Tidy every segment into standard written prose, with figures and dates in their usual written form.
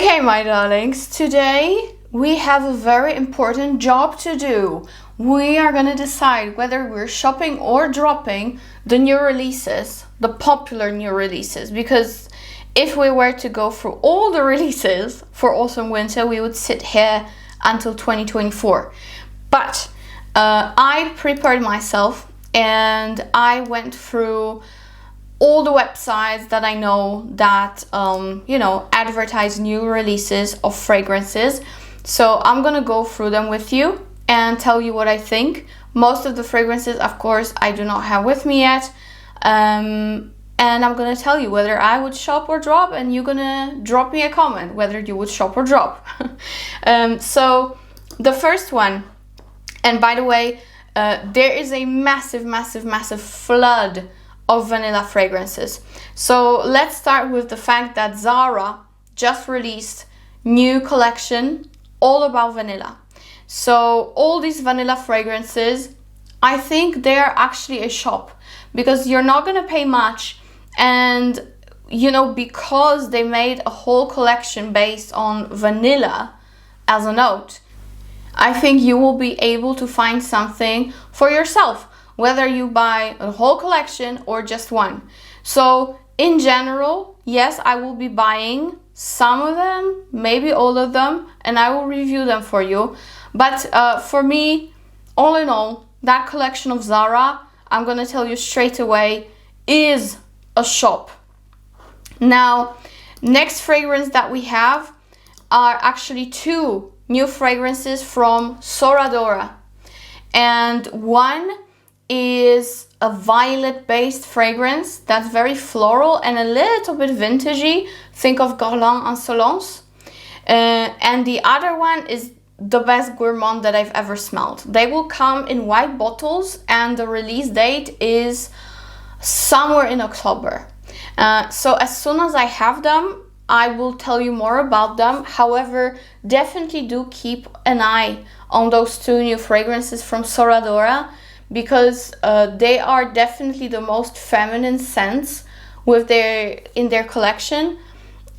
Okay, my darlings, today we have a very important job to do. We are going to decide whether we're shopping or dropping the new releases, the popular new releases, because if we were to go through all the releases for autumn winter, we would sit here until 2024. But I prepared myself and I went through all the websites that I know that advertise new releases of fragrances. So I'm gonna go through them with you and tell you what I think. Most of the fragrances, of course, I do not have with me yet, and I'm gonna tell you whether I would shop or drop, and you're gonna drop me a comment whether you would shop or drop. So the first one, and by the way, there is a massive flood of vanilla fragrances. So let's start with the fact that Zara just released new collection all about vanilla. So all these vanilla fragrances, I think they are actually a shop, because you're not gonna pay much, and because they made a whole collection based on vanilla as a note, I think you will be able to find something for yourself, whether you buy a whole collection or just one. So in general, yes, I will be buying some of them, maybe all of them, and I will review them for you. But for me, all in all, that collection of Zara, I'm gonna tell you straight away, is a shop. Now, next fragrance that we have are actually two new fragrances from Dora. And one is a violet based fragrance that's very floral and a little bit vintagey. Think of Guerlain Insolence. And the other one is the best gourmand that I've ever smelled. They will come in white bottles and the release date is somewhere in October. So as soon as I have them, I will tell you more about them. However, definitely do keep an eye on those two new fragrances from Dora, because they are definitely the most feminine scents in their collection.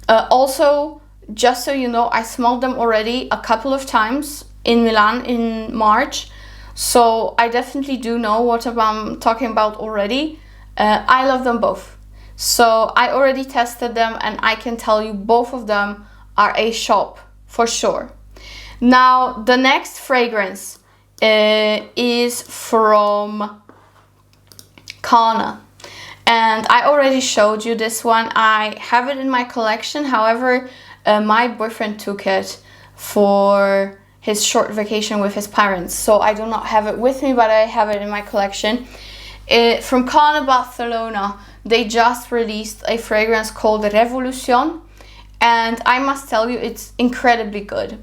Also, just so you know, I smelled them already a couple of times in Milan in March, so I definitely do know what I'm talking about already. I love them both, so I already tested them and I can tell you both of them are a shop for sure. Now the next fragrance is from Carner, and I already showed you this one. I have it in my collection, however my boyfriend took it for his short vacation with his parents, so I do not have it with me, but I have it in my collection. From Carner Barcelona, they just released a fragrance called Revolution, and I must tell you, it's incredibly good.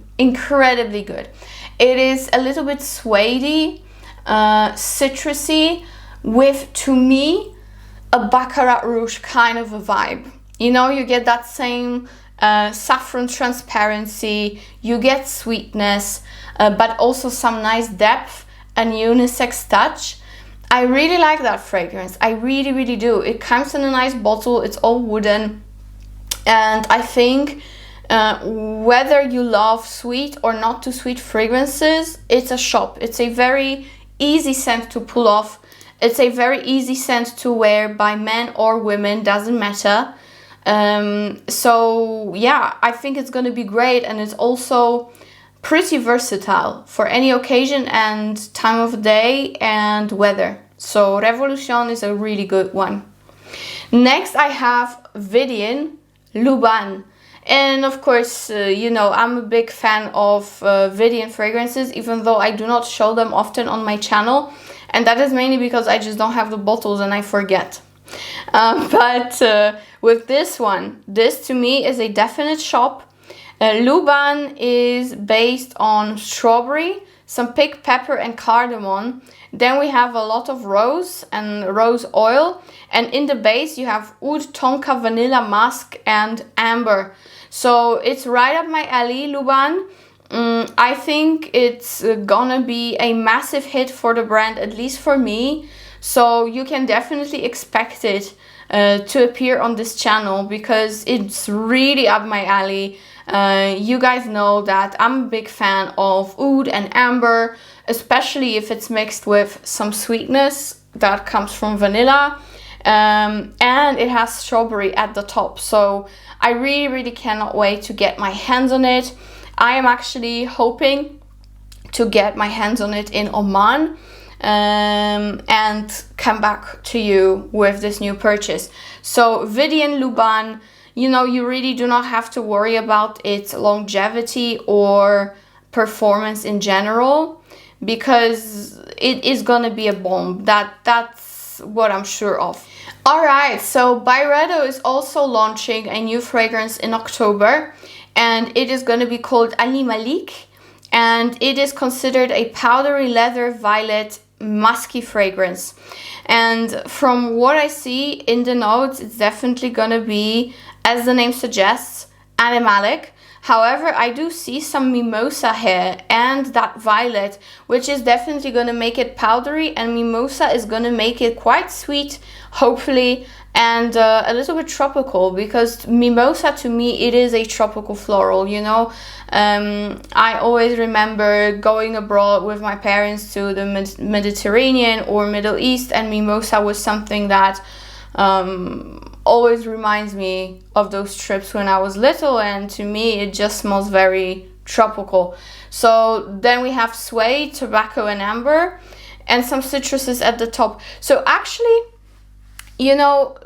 It is a little bit suede-y, citrusy, with, to me, a Baccarat Rouge kind of a vibe. You get that same saffron transparency, you get sweetness, but also some nice depth and unisex touch. I really like that fragrance. I really do. It comes in a nice bottle. It's all wooden. And I think whether you love sweet or not too sweet fragrances, it's a shop. It's a very easy scent to pull off. It's a very easy scent to wear by men or women, doesn't matter. So yeah, I think it's going to be great, and it's also pretty versatile for any occasion and time of day and weather. So Revolution is a really good one. Next I have Vian Luban. And of course, I'm a big fan of Vidian fragrances, even though I do not show them often on my channel. And that is mainly because I just don't have the bottles and I forget. But with this one, this to me is a definite shop. Luban is based on strawberry, some pink pepper and cardamom. Then we have a lot of rose and rose oil. And in the base you have oud tonka vanilla musk and amber. So it's right up my alley, Luban. I think it's gonna be a massive hit for the brand, at least for me. So you can definitely expect it to appear on this channel, because it's really up my alley. You guys know that I'm a big fan of oud and amber, especially if it's mixed with some sweetness that comes from vanilla. And it has strawberry at the top, so I really cannot wait to get my hands on it. I am actually hoping to get my hands on it in Oman, and come back to you with this new purchase. So Vian Luban, you know, you really do not have to worry about its longevity or performance in general, because it is gonna be a bomb. That's what I'm sure of. Alright, so Byredo is also launching a new fragrance in October, and it is going to be called Animalique, and it is considered a powdery leather violet musky fragrance. And from what I see in the notes, it's definitely going to be, as the name suggests, Animalique. However, I do see some mimosa here and that violet, which is definitely going to make it powdery, and mimosa is going to make it quite sweet, hopefully, and a little bit tropical, because mimosa to me, it is a tropical floral, you know. I always remember going abroad with my parents to the Mediterranean or Middle East, and mimosa was something that always reminds me of those trips when I was little, and to me it just smells very tropical. So then we have suede, tobacco and amber, and some citruses at the top. So actually, you know,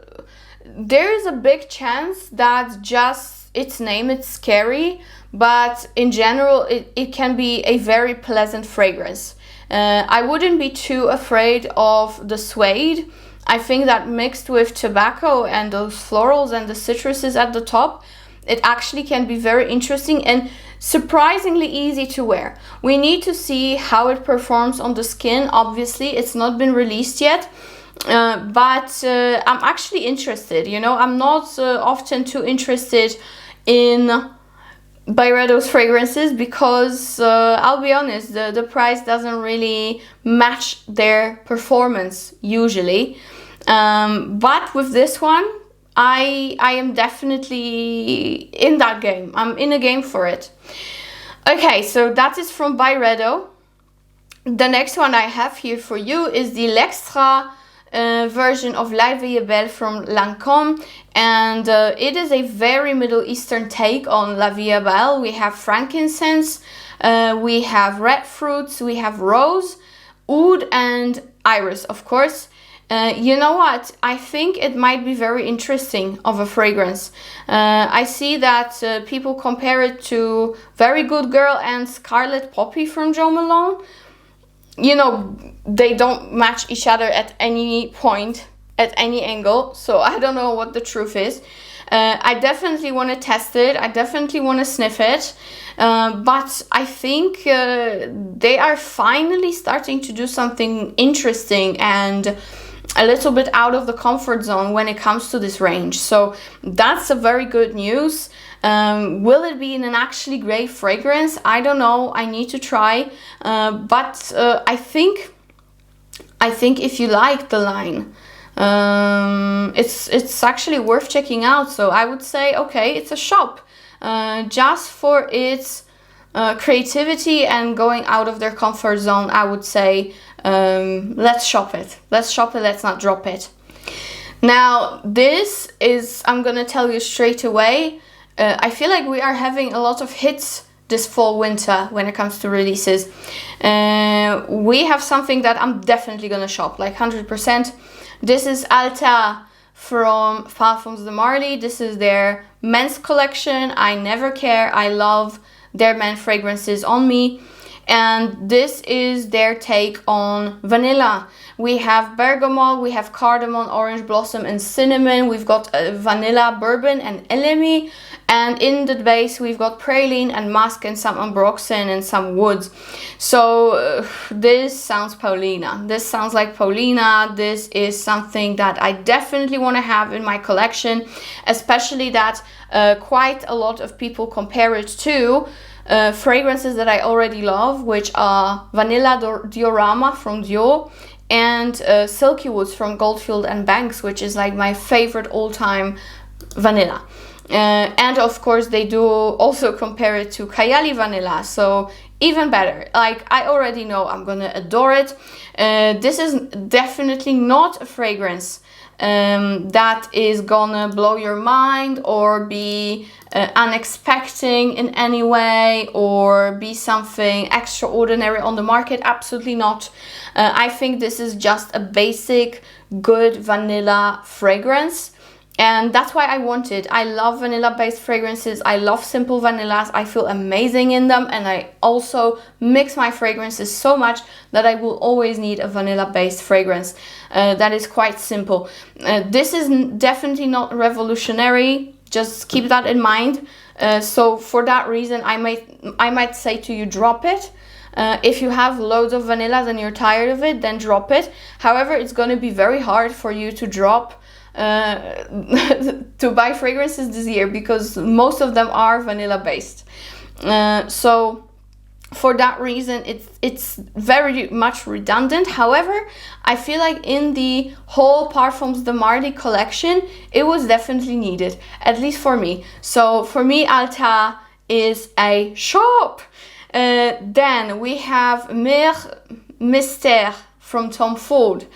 there is a big chance that just its name, it's scary, but in general it can be a very pleasant fragrance. I wouldn't be too afraid of the suede. I think that mixed with tobacco and those florals and the citruses at the top, it actually can be very interesting and surprisingly easy to wear. We need to see how it performs on the skin. Obviously, it's not been released yet, but I'm actually interested. You know, I'm not often too interested in Byredo's fragrances because I'll be honest, the price doesn't really match their performance usually. But with this one, I am definitely in that game. I'm in a game for it. Okay, so that is from Byredo. The next one I have here for you is the L'Extrait version of La Vie Est Belle from Lancôme, and it is a very Middle Eastern take on La Vie Est Belle. We have frankincense, we have red fruits, we have rose, oud and iris, of course. You know what? I think it might be very interesting of a fragrance. I see that people compare it to Very Good Girl and Scarlet Poppy from Jo Malone. You know, they don't match each other at any point, at any angle, so I don't know what the truth is. I definitely want to test it, I definitely want to sniff it, but I think they are finally starting to do something interesting and a little bit out of the comfort zone when it comes to this range. So that's a very good news. Will it be in an actually great fragrance? I don't know. I need to try. But I think if you like the line, it's actually worth checking out. So I would say, okay, it's a shop just for its creativity and going out of their comfort zone. I would say, let's shop it. Let's shop it. Let's not drop it. Now, this is, I'm gonna tell you straight away, I feel like we are having a lot of hits this fall winter when it comes to releases. We have something that I'm definitely gonna shop, like 100%. This is Althair from Parfums The Marley. This is their men's collection. I never care. I love their men fragrances on me. And this is their take on vanilla. We have bergamot, we have cardamom, orange blossom and cinnamon. We've got vanilla, bourbon and elemi. And in the base we've got praline and musk and some ambroxan and some woods. So this sounds Paulina. This sounds like Paulina. This is something that I definitely want to have in my collection. Especially that quite a lot of people compare it to fragrances that I already love, which are Vanilla Diorama from Dior and Silky Woods from Goldfield and Banks, which is like my favorite all-time vanilla. And of course they do also compare it to Kayali vanilla, so even better. Like, I already know I'm gonna adore it. This is definitely not a fragrance that is gonna blow your mind or be unexpected in any way or be something extraordinary on the market. Absolutely not. I think this is just a basic good vanilla fragrance, and that's why I want it. I love vanilla based fragrances. I love simple vanillas. I feel amazing in them, and I also mix my fragrances so much that I will always need a vanilla based fragrance that is quite simple. This is definitely not revolutionary. Just keep that in mind. So for that reason, I might say to you, drop it. If you have loads of vanillas and you're tired of it, then drop it. However, it's going to be very hard for you to drop to buy fragrances this year, because most of them are vanilla based. So for that reason, it's very much redundant. However, I feel like in the whole Parfums The Marley collection, it was definitely needed, at least for me. So for me, Althair is a shop. Then we have Myrhhe Mystère from Tom Ford.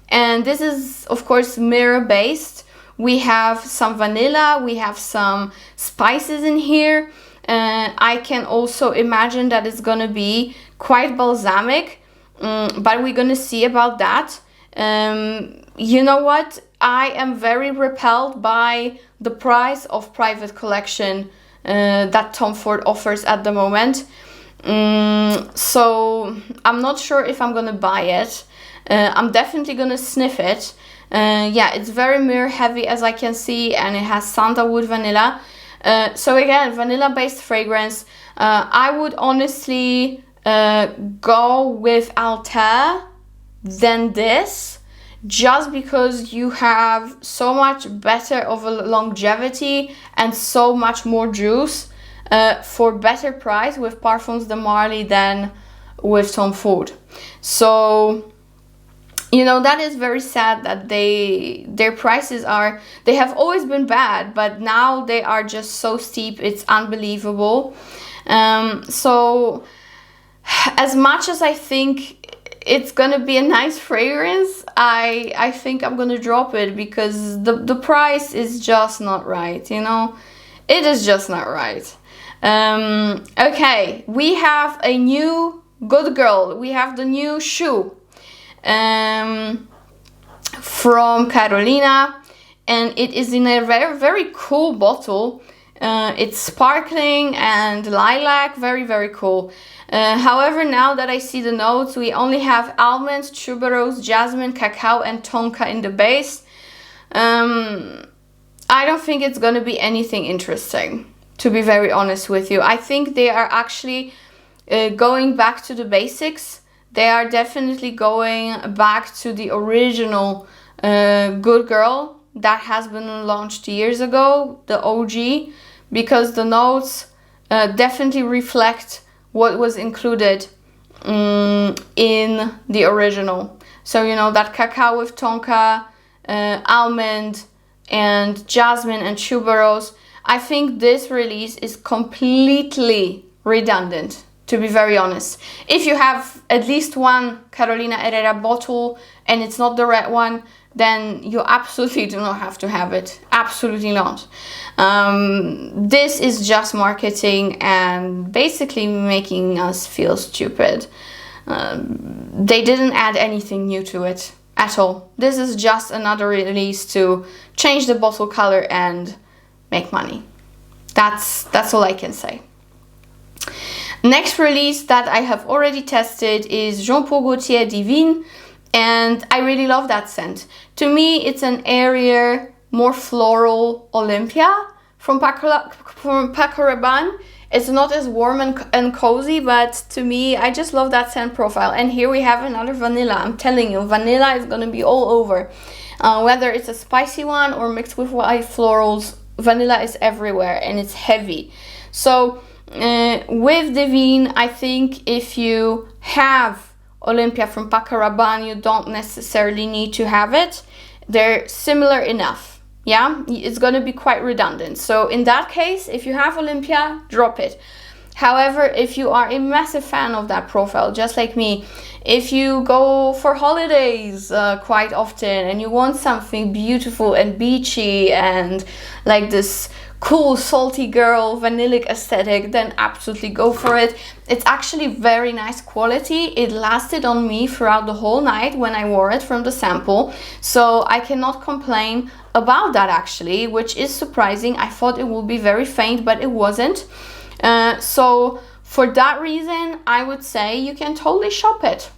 And this is, of course, Myrrhe based. We have some vanilla, we have some spices in here. I can also imagine that it's gonna be quite balsamic, but we're gonna see about that. You know what? I am very repelled by the price of private collection that Tom Ford offers at the moment. So I'm not sure if I'm gonna buy it. I'm definitely gonna sniff it. Yeah, it's very Myrrhe heavy, as I can see, and it has sandalwood vanilla. So again, vanilla based fragrance. I would honestly go with Althair than this, just because you have so much better of a longevity and so much more juice for better price with Parfums The Marley than with Tom Ford. So, you know, that is very sad that their prices they have always been bad, but now they are just so steep, it's unbelievable. So as much as I think it's gonna be a nice fragrance, I think I'm gonna drop it, because the price is just not right, you know? It is just not right. Okay, we have a new good girl. We have the new shoe from Carolina, and it is in a very, very cool bottle. It's sparkling and lilac, very, very cool. However, now that I see the notes, we only have almond, tuberose, jasmine, cacao, and tonka in the base. I don't think it's going to be anything interesting, to be very honest with you. I think they are actually going back to the basics. They are definitely going back to the original Good Girl that has been launched years ago, the OG, because the notes definitely reflect what was included in the original. So, you know, that cacao with tonka, almond, and jasmine and tuberose. I think this release is completely redundant, to be very honest. If you have at least one Carolina Herrera bottle and it's not the red one, then you absolutely do not have to have it. Absolutely not. This is just marketing and basically making us feel stupid. They didn't add anything new to it at all. This is just another release to change the bottle color and make money. That's all I can say. Next release that I have already tested is Jean Paul Gaultier Divine, and I really love that scent. To me, it's an airier, more floral Olympia from Paco Rabanne. It's not as warm and cozy, but to me, I just love that scent profile. And here we have another vanilla. I'm telling you, vanilla is going to be all over. Whether it's a spicy one or mixed with white florals, vanilla is everywhere and it's heavy. So with Divine, I think if you have Olympia from Paco Rabanne, you don't necessarily need to have it. They're similar enough. Yeah, it's going to be quite redundant. So in that case, if you have Olympia, drop it. However, if you are a massive fan of that profile, just like me, if you go for holidays quite often and you want something beautiful and beachy and like this cool salty girl vanillic aesthetic, then absolutely go for it. It's actually very nice quality. It lasted on me throughout the whole night when I wore it from the sample, so I cannot complain about that actually, which is surprising. I thought it would be very faint, but it wasn't. So for that reason, I would say you can totally shop it.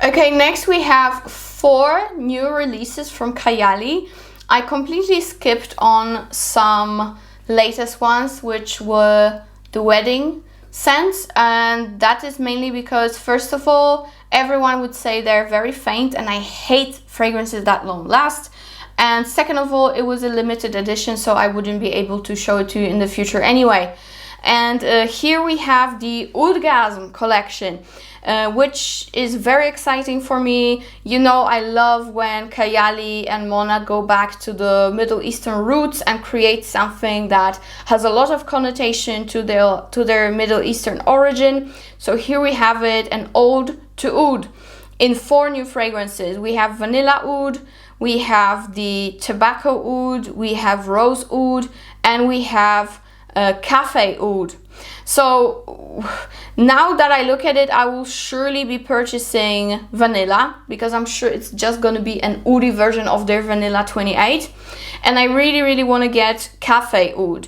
Okay, next we have 4 new releases from Kayali. I completely skipped on some latest ones, which were the wedding scents, and that is mainly because, first of all, everyone would say they're very faint, and I hate fragrances that long last. And second of all, it was a limited edition, so I wouldn't be able to show it to you in the future anyway. And here we have the Oudgasm collection, which is very exciting for me. You know, I love when Kayali and Mona go back to the Middle Eastern roots and create something that has a lot of connotation to their Middle Eastern origin. So here we have it, an ode to oud in 4 new fragrances. We have vanilla oud, we have the tobacco oud, we have rose oud, and we have cafe oud. So now that I look at it, I will surely be purchasing vanilla, because I'm sure it's just going to be an oudy version of their vanilla 28, and I really want to get cafe oud.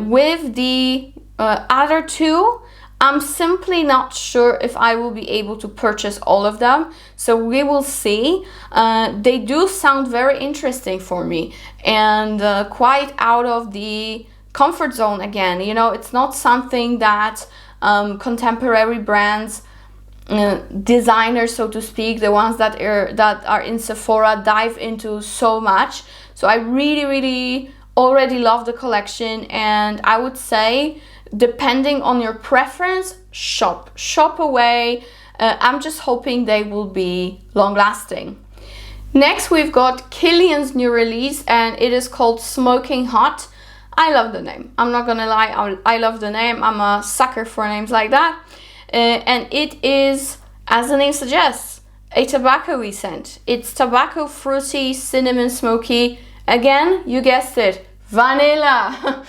With the other 2, I'm simply not sure if I will be able to purchase all of them, so we will see. They do sound very interesting for me, and quite out of the comfort zone again. You know, it's not something that contemporary brands, designers, so to speak, the ones that are in Sephora, dive into so much. So I really already love the collection, and I would say, depending on your preference, shop away. I'm just hoping they will be long lasting. Next, we've got Kilian's new release, and it is called Smoking Hot. I love the name. I'm not gonna lie, I love the name. I'm a sucker for names like that. And it is, as the name suggests, a tobacco-y scent. It's tobacco, fruity, cinnamon, smoky. Again, you guessed it, vanilla.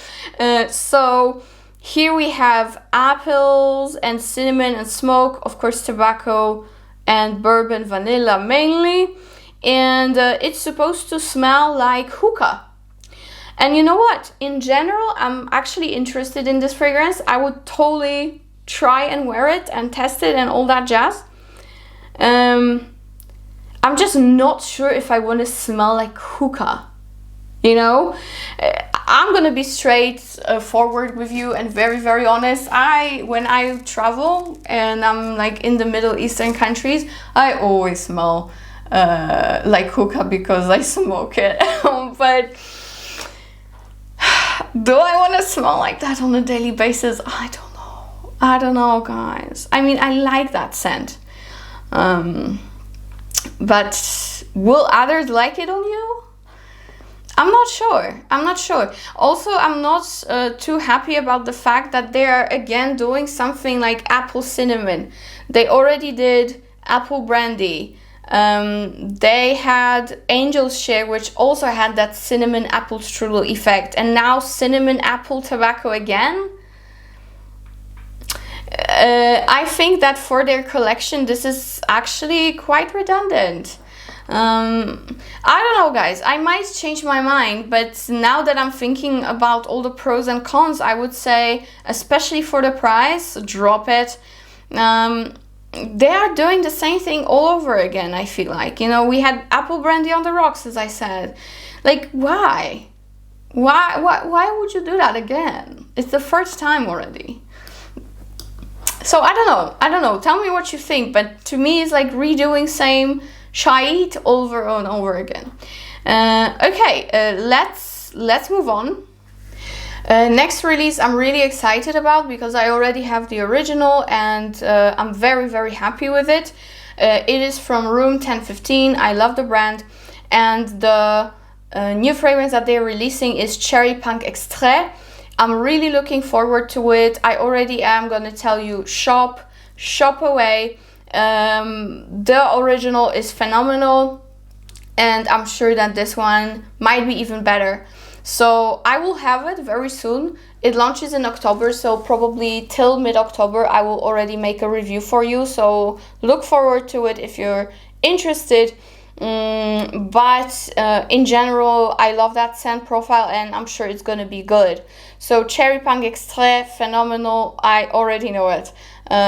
So here we have apples and cinnamon and smoke, of course tobacco and bourbon vanilla mainly. And it's supposed to smell like hookah. And you know what? In general, I'm actually interested in this fragrance. I would totally try and wear it and test it and all that jazz. I'm just not sure if I want to smell like hookah. You know? I'm gonna be straight forward with you and very honest. When I travel and I'm like in the Middle Eastern countries, I always smell like hookah because I smoke it. But do I want to smell like that on a daily basis? I don't know, guys. I mean, I like that scent, but will others like it on you? I'm not sure. Also, I'm not too happy about the fact that they are again doing something like apple cinnamon. They already did apple brandy. They had Angel's Share, which also had that cinnamon apple strudel effect, and now cinnamon apple tobacco again. I think that for their collection, this is actually quite redundant. I don't know, guys. I might change my mind, but now that I'm thinking about all the pros and cons, I would say, especially for the price, drop it. They are doing the same thing all over again, I feel like. You know, we had apple brandy on the rocks, as I said. Like, why? Why would you do that again? It's the first time already. So I don't know. Tell me what you think. But to me, it's like redoing same shite over and over again. Okay, let's move on. Next release I'm really excited about because I already have the original and I'm very happy with it. It is from Room 1015. I love the brand, and the new fragrance that they're releasing is Cherry Punk Extrait. I'm really looking forward to it. I already am gonna tell you, shop away. The original is phenomenal, and I'm sure that this one might be even better. So I will have it very soon. It launches in October, so probably till mid-October I will already make a review for you. So look forward to it if you're interested. But in general, I love that scent profile, and I'm sure it's gonna be good. So Cherry Punk Extrait, phenomenal. I already know it,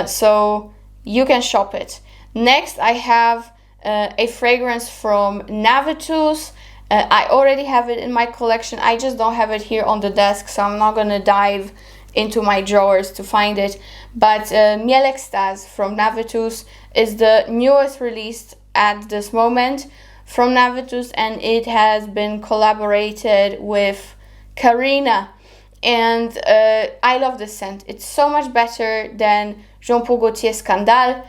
so you can shop it. Next, I have a fragrance from Navitus. I already have it in my collection. I just don't have it here on the desk, so I'm not gonna dive into my drawers to find it. But Miel Extase from Navitus is the newest released at this moment from Navitus, and it has been collaborated with Carner. And I love this scent. It's so much better than Jean Paul Gaultier Scandale.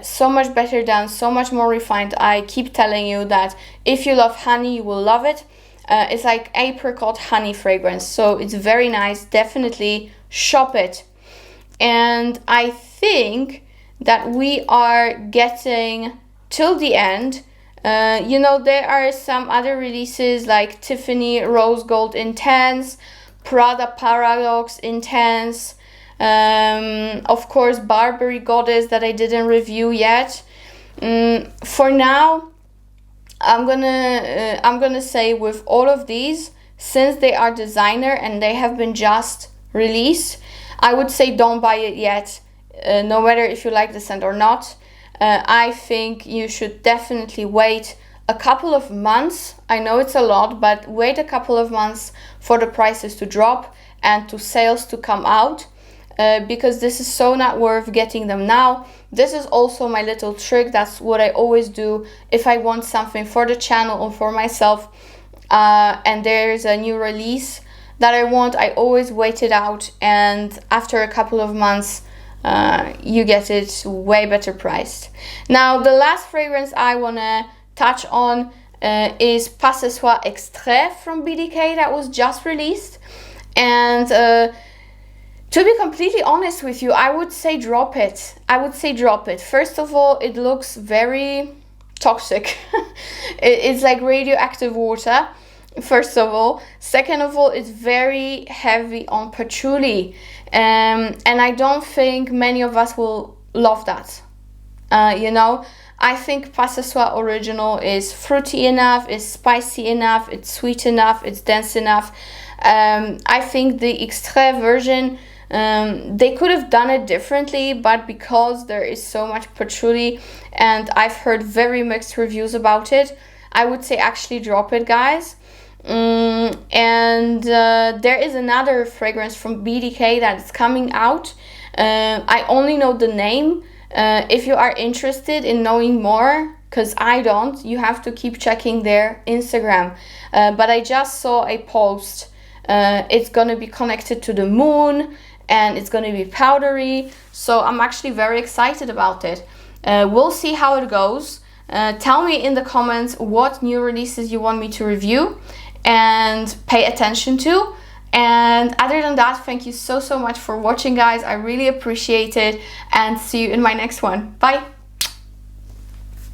So much better than, so much more refined. I keep telling you that if you love honey, you will love it. It's like apricot honey fragrance, so it's very nice. Definitely shop it. And I think that we are getting till the end. You know, there are some other releases like Tiffany Rose Gold Intense, Prada Paradox Intense, of course Burberry Goddess that I didn't review yet. For now, I'm gonna say with all of these, since they are designer and they have been just released, I would say don't buy it yet, no matter if you like the scent or not. I think you should definitely wait a couple of months. I know it's a lot, but wait a couple of months for the prices to drop and to sales to come out, because this is so not worth getting them now. This is also my little trick. That's what I always do if I want something for the channel or for myself, and there's a new release that I want. I always wait it out, and after a couple of months you get it way better priced. Now the last fragrance I want to touch on is Pas Ce Soir Extrait from BDK that was just released. And to be completely honest with you, I would say drop it. First of all, it looks very toxic. It's like radioactive water, first of all. Second of all, it's very heavy on patchouli. And I don't think many of us will love that. You know, I think Pas Ce Soir original is fruity enough, it's spicy enough, it's sweet enough, it's dense enough. I think the Extrait version, they could have done it differently, but because there is so much patchouli and I've heard very mixed reviews about it, I would say actually drop it, guys. And there is another fragrance from BDK that is coming out. I only know the name. If you are interested in knowing more, because I don't, you have to keep checking their Instagram. But I just saw a post. It's gonna be connected to the moon and it's gonna be powdery, so I'm actually very excited about it. We'll see how it goes. Tell me in the comments what new releases you want me to review and pay attention to. And other than that, thank you so much for watching, guys. I really appreciate it, and see you in my next one. Bye.